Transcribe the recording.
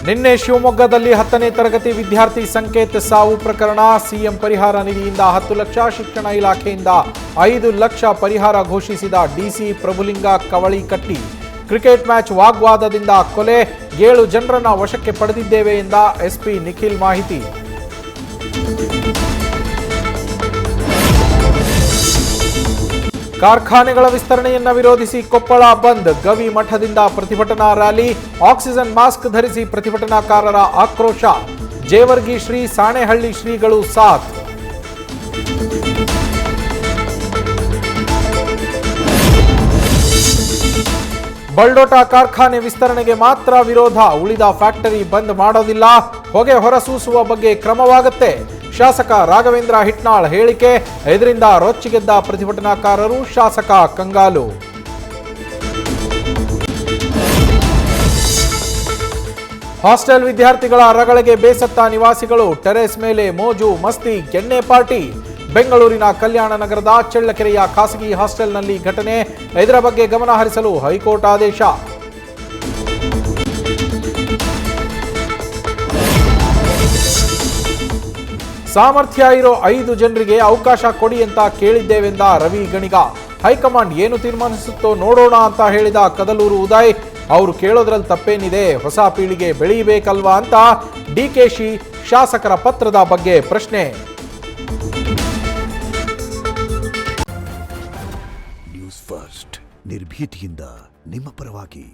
ನಿನ್ನೆ ಶಿವಮೊಗ್ಗದಲ್ಲಿ 10ನೇ ತರಗತಿ ವಿದ್ಯಾರ್ಥಿ ಸಂಕೇತ್ ಸಾವು ಪ್ರಕರಣ. ಸಿಎಂ ಪರಿಹಾರ ನಿಧಿಯಿಂದ 10 ಲಕ್ಷ, ಶಿಕ್ಷಣ ಇಲಾಖೆಯಿಂದ 5 ಲಕ್ಷ ಪರಿಹಾರ ಘೋಷಿಸಿದ DC Prabhulinga Kavalikatti. Cricket match ವಾಗ್ವಾದದಿಂದ ಕೊಲೆ, 7 ಜನರನ್ನ ವಶಕ್ಕೆ ಪಡೆದಿದ್ದೇವೆ ಎಂದ ಎಸ್ಪಿ ನಿಖಿಲ್ ಮಾಹಿತಿ. ಕಾರ್ಖಾನೆಗಳ ವಿಸ್ತರಣೆಯನ್ನ ವಿರೋಧಿಸಿ ಕೊಪ್ಪಳ ಬಂದ್, ಗವಿ ಮಠದಿಂದ ಪ್ರತಿಭಟನಾ ರ್ಯಾಲಿ, ಆಕ್ಸಿಜನ್ ಮಾಸ್ಕ್ ಧರಿಸಿ ಪ್ರತಿಭಟನಾಕಾರರ ಆಕ್ರೋಶ. ಜೇವರ್ಗಿ ಶ್ರೀ, ಸಾಣೆಹಳ್ಳಿ ಶ್ರೀಗಳು ಸಾಥ್. ಬಲ್ಡೋಟ ಕಾರ್ಖಾನೆ ವಿಸ್ತರಣೆಗೆ ಮಾತ್ರ ವಿರೋಧ, ಉಳಿದ ಫ್ಯಾಕ್ಟರಿ ಬಂದ್ ಮಾಡೋದಿಲ್ಲ, ಹೊಗೆ ಹೊರಸೂಸುವ ಬಗ್ಗೆ ಕ್ರಮವಾಗುತ್ತೆ. ಶಾಸಕ ರಾಘವೇಂದ್ರ ಹಿಟ್ನಾಳ್ ಹೇಳಿಕೆ. ಇದರಿಂದ ರೊಚ್ಚಿಗೆದ್ದ ಪ್ರತಿಭಟನಾಕಾರರು, ಶಾಸಕ ಕಂಗಾಲು. ಹಾಸ್ಟೆಲ್ ವಿದ್ಯಾರ್ಥಿಗಳ ರಗಳೆಗೆ ಬೇಸತ್ತ ನಿವಾಸಿಗಳು, ಟೆರೆಸ್ ಮೇಲೆ ಮೋಜು ಮಸ್ತಿ, ಎಣ್ಣೆ ಪಾರ್ಟಿ. ಬೆಂಗಳೂರಿನ ಕಲ್ಯಾಣ ನಗರದ ಚಳ್ಳಕೆರೆಯ ಖಾಸಗಿ ಹಾಸ್ಟೆಲ್ನಲ್ಲಿ ಘಟನೆ. ಇದರ ಬಗ್ಗೆ ಗಮನ ಹರಿಸಲು ಹೈಕೋರ್ಟ್ ಆದೇಶ. ಸಾಮರ್ಥ್ಯ ಇರೋ 5 ಜನರಿಗೆ ಅವಕಾಶ ಕೊಡಿ ಅಂತ ಕೇಳಿದ್ದೇವೆಂದ ರವಿ ಗಣಿಗ. ಹೈಕಮಾಂಡ್ ಏನು ತೀರ್ಮಾನಿಸುತ್ತೋ ನೋಡೋಣ ಅಂತ ಹೇಳಿದ ಕದಲೂರು ಉದಯ್. ಅವರು ಕೇಳೋದ್ರಲ್ಲಿ ತಪ್ಪೇನಿದೆ, ಹೊಸ ಪೀಳಿಗೆ ಬೆಳೀಬೇಕಲ್ವಾ ಅಂತ ಡಿಕೆಶಿ. ಶಾಸಕರ ಪತ್ರದ ಬಗ್ಗೆ ಪ್ರಶ್ನೆ. ನ್ಯೂಸ್ ಫಸ್ಟ್, ನಿರ್ಭೀತಿಯಿಂದ ನಿಮ್ಮ ಪರವಾಗಿ.